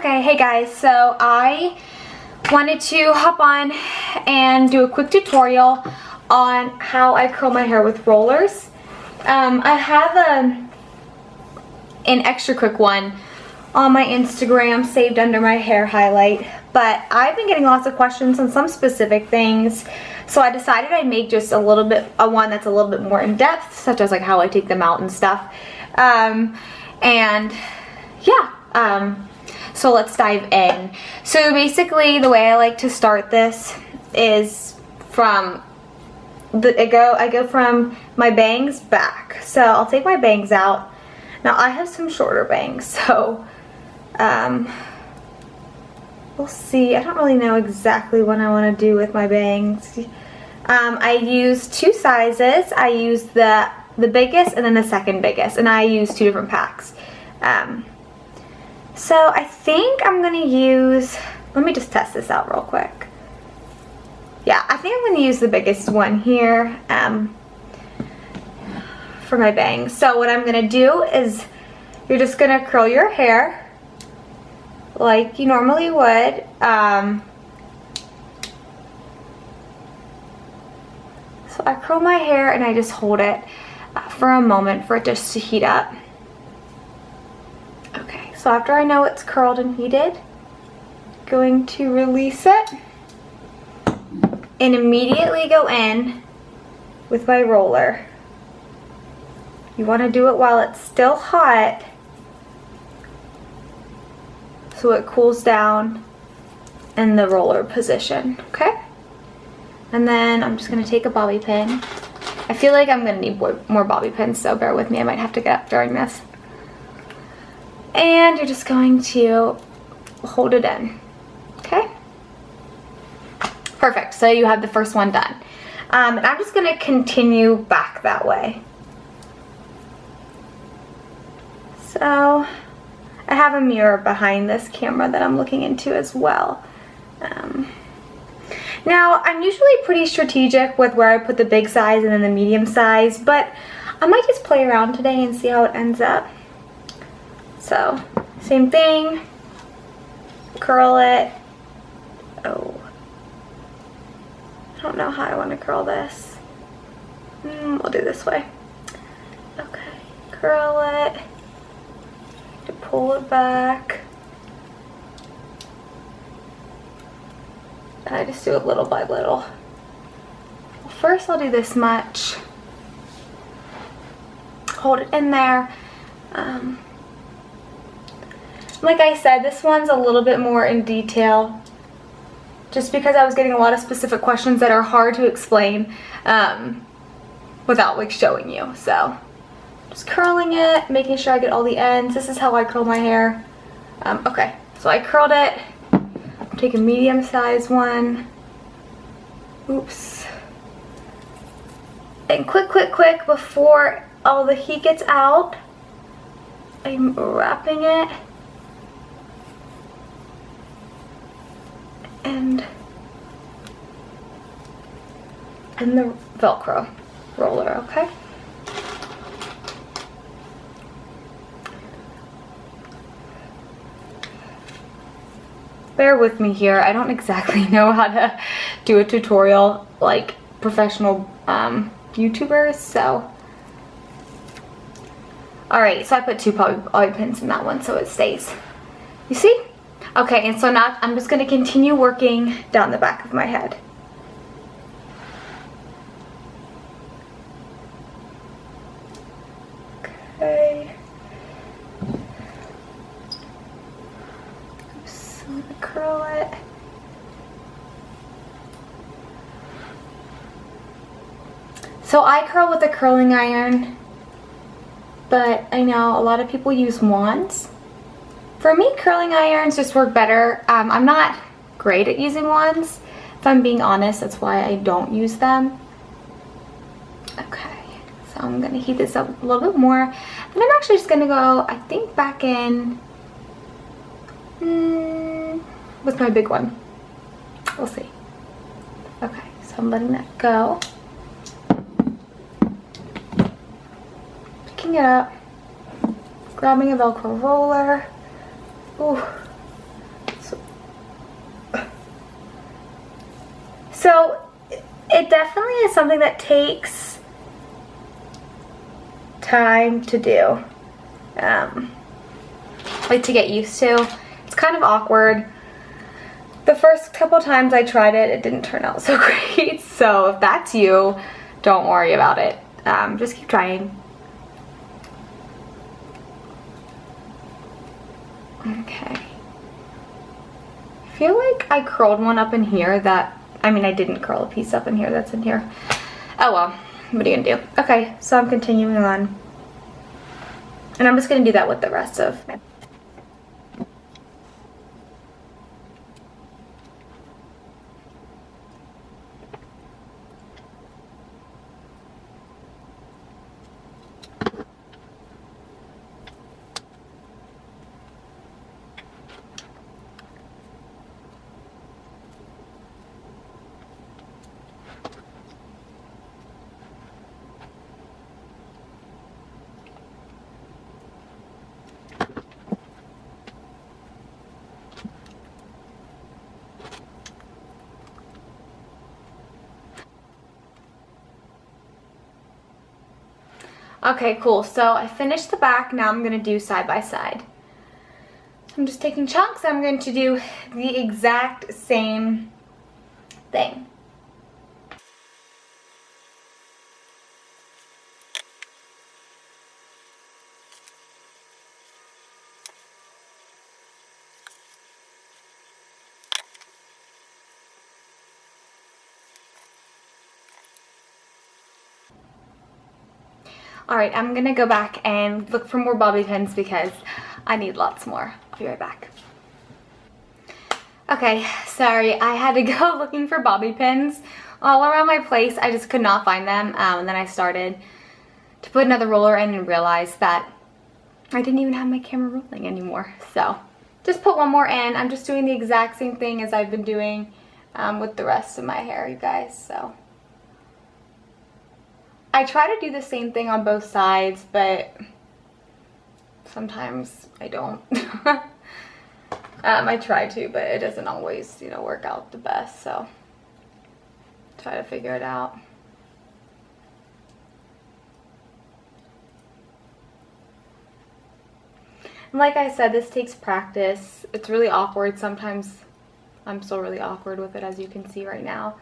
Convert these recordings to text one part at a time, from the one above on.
Okay, hey guys, so I wanted to hop on and do a quick tutorial on how I curl my hair with rollers. I have an extra quick one on my Instagram saved under my hair highlight, but I've been getting lots of questions on some specific things, so I decided I'd make just a one that's a little bit more in depth, such as like how I take them out and stuff. So let's dive in. So basically the way I like to start this is from I go from my bangs back. So I'll take my bangs out. Now I have some shorter bangs, so we'll see. I don't really know exactly what I want to do with my bangs. I use two sizes. I use the biggest and then the second biggest, and I use two different packs. So I think I'm gonna use, let me just test this out real quick. Yeah, I think I'm gonna use the biggest one here for my bangs. So what I'm gonna do is you're just gonna curl your hair like you normally would. So I curl my hair and I just hold it for a moment for it just to heat up. Okay, so after I know it's curled and heated, I'm going to release it and immediately go in with my roller. You want to do it while it's still hot so it cools down in the roller position, okay? And then I'm just going to take a bobby pin. I feel like I'm going to need more bobby pins, so bear with me. I might have to get up during this. And you're just going to hold it in, okay? Perfect, so you have the first one done. And I'm just gonna continue back that way. So, I have a mirror behind this camera that I'm looking into as well. Now, I'm usually pretty strategic with where I put the big size and then the medium size, but I might just play around today and see how it ends up. So, same thing, curl it. Oh, I don't know how I want to curl this. We'll do this way. Okay, curl it, to pull it back. And I just do it little by little. Well, first I'll do this much. Hold it in there. Like I said, this one's a little bit more in detail just because I was getting a lot of specific questions that are hard to explain without like showing you. So just curling it, making sure I get all the ends. This is how I curl my hair. Okay, so I curled it. Take a medium size one. Oops. And quick, before all the heat gets out, I'm wrapping it and in the velcro roller, okay? Bear with me here. I don't exactly know how to do a tutorial like professional YouTubers, so. Alright, so I put two bobby pins in that one so it stays. You see? Okay, and so now I'm just going to continue working down the back of my head. Okay. Oops, I'm going to curl it. So I curl with a curling iron, but I know a lot of people use wands. For me, curling irons just work better. I'm not great at using wands. If I'm being honest, that's why I don't use them. Okay, so I'm gonna heat this up a little bit more. And I'm actually just gonna go, I think, back in with my big one. We'll see. Okay, so I'm letting that go. Picking it up, grabbing a velcro roller. Ooh. So it definitely is something that takes time to do, like to get used to. It's kind of awkward. The first couple times I tried it, it didn't turn out so great. So if that's you, don't worry about it. Just keep trying. Okay. I feel like I curled one up in here that, I mean, I didn't curl a piece up in here that's in here. Oh well, what are you gonna do? Okay, so I'm continuing on. And I'm just gonna do that with the rest of my. Okay, cool. So I finished the back. Now I'm going to do side by side. I'm just taking chunks. I'm going to do the exact same thing. Alright, I'm gonna go back and look for more bobby pins because I need lots more. I'll be right back. Okay, sorry, I had to go looking for bobby pins all around my place. I just could not find them, and then I started to put another roller in and realized that I didn't even have my camera rolling anymore. So, just put one more in. I'm just doing the exact same thing as I've been doing with the rest of my hair, you guys, so. I try to do the same thing on both sides, but sometimes I don't. I try to, but it doesn't always, you know, work out the best, so try to figure it out. And like I said, this takes practice. It's really awkward. Sometimes I'm still really awkward with it, as you can see right now.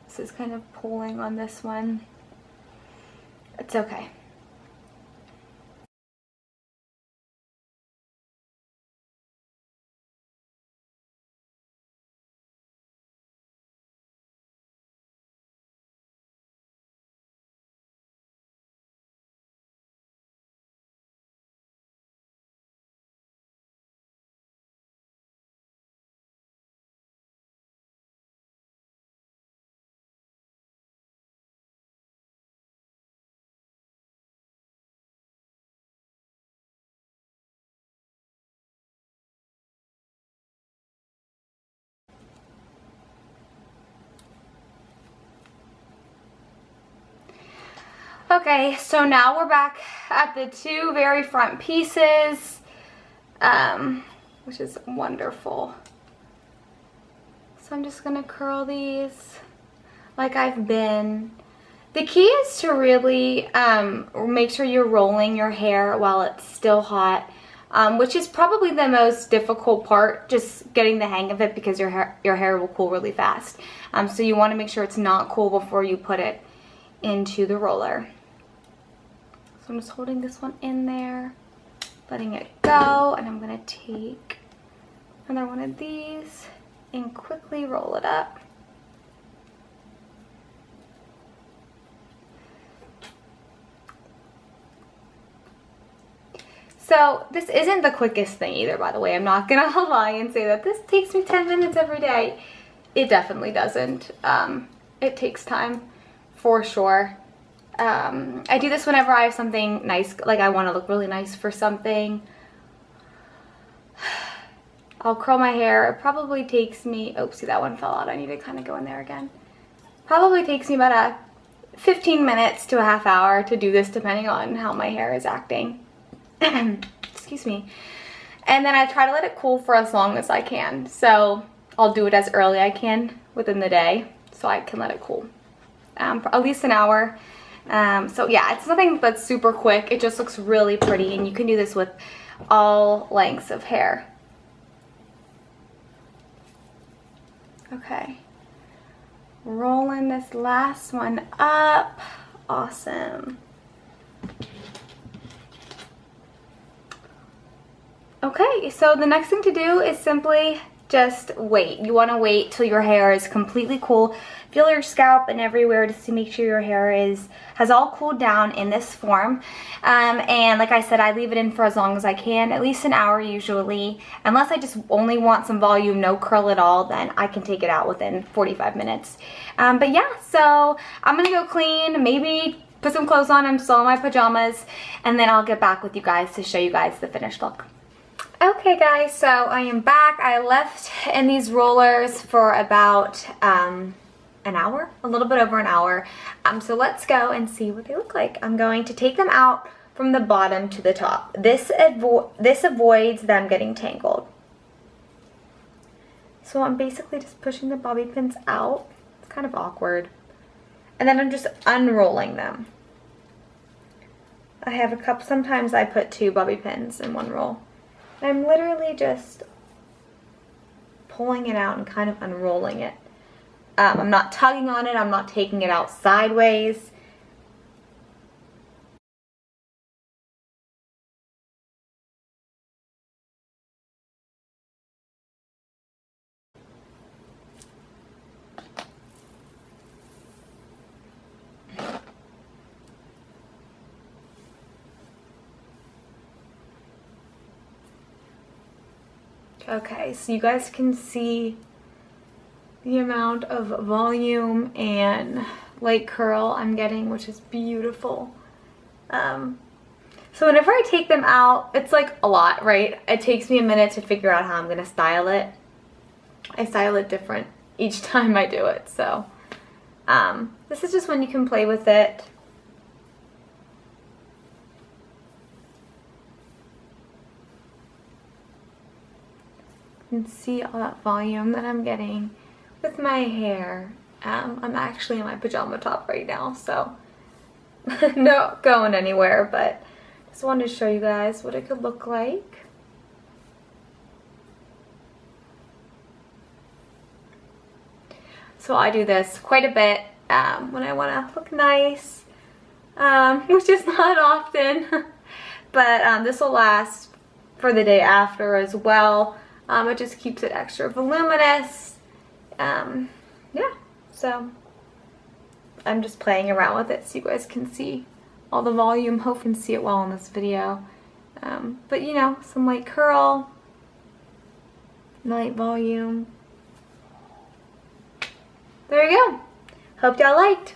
This is kind of pulling on this one. It's okay. Okay, so now we're back at the two very front pieces, which is wonderful. So I'm just gonna curl these like I've been. The key is to really make sure you're rolling your hair while it's still hot, which is probably the most difficult part, just getting the hang of it, because your hair will cool really fast. So you want to make sure it's not cool before you put it into the roller. So I'm just holding this one in there, letting it go, and I'm going to take another one of these and quickly roll it up. So this isn't the quickest thing either, by the way. I'm not gonna lie and say that this takes me 10 minutes every day. It definitely doesn't. It takes time for sure. I do this whenever I have something nice, like I want to look really nice for something. I'll curl my hair. It probably takes me, oh, see, that one fell out. I need to kind of go in there again. Probably takes me about 15 minutes to a half hour to do this, depending on how my hair is acting. Excuse me. And then I try to let it cool for as long as I can. So I'll do it as early as I can within the day. so I can let it cool for at least an hour. So yeah, it's nothing but super quick. It just looks really pretty, and you can do this with all lengths of hair. Okay, rolling this last one up. Awesome. Okay, so the next thing to do is simply just wait. You want to wait till your hair is completely cool. Feel your scalp and everywhere just to make sure your hair has all cooled down in this form. And like I said, I leave it in for as long as I can, at least an hour usually. Unless I just only want some volume, no curl at all, then I can take it out within 45 minutes. But yeah, so I'm gonna go clean, maybe put some clothes on. I'm still in my pajamas, and then I'll get back with you guys to show you guys the finished look. Okay guys, so I am back. I left in these rollers for about an hour, a little bit over an hour. So let's go and see what they look like. I'm going to take them out from the bottom to the top. This avoids them getting tangled. So I'm basically just pushing the bobby pins out. It's kind of awkward. And then I'm just unrolling them. I have a couple, sometimes I put 2 bobby pins in one roll. I'm literally just pulling it out and kind of unrolling it. I'm not tugging on it. I'm not taking it out sideways. Okay, so you guys can see the amount of volume and light curl I'm getting, which is beautiful. So whenever I take them out, it's like a lot, right? It takes me a minute to figure out how I'm gonna style it. I style it different each time I do it, so this is just when you can play with it. And see all that volume that I'm getting with my hair. I'm actually in my pajama top right now, so not going anywhere, but just wanted to show you guys what it could look like. So I do this quite a bit when I want to look nice, which is not often, but this will last for the day after as well. It just keeps it extra voluminous. Yeah, so I'm just playing around with it so you guys can see all the volume. Hope you can see it well in this video. But you know, some light curl, light volume. There you go. Hope y'all liked.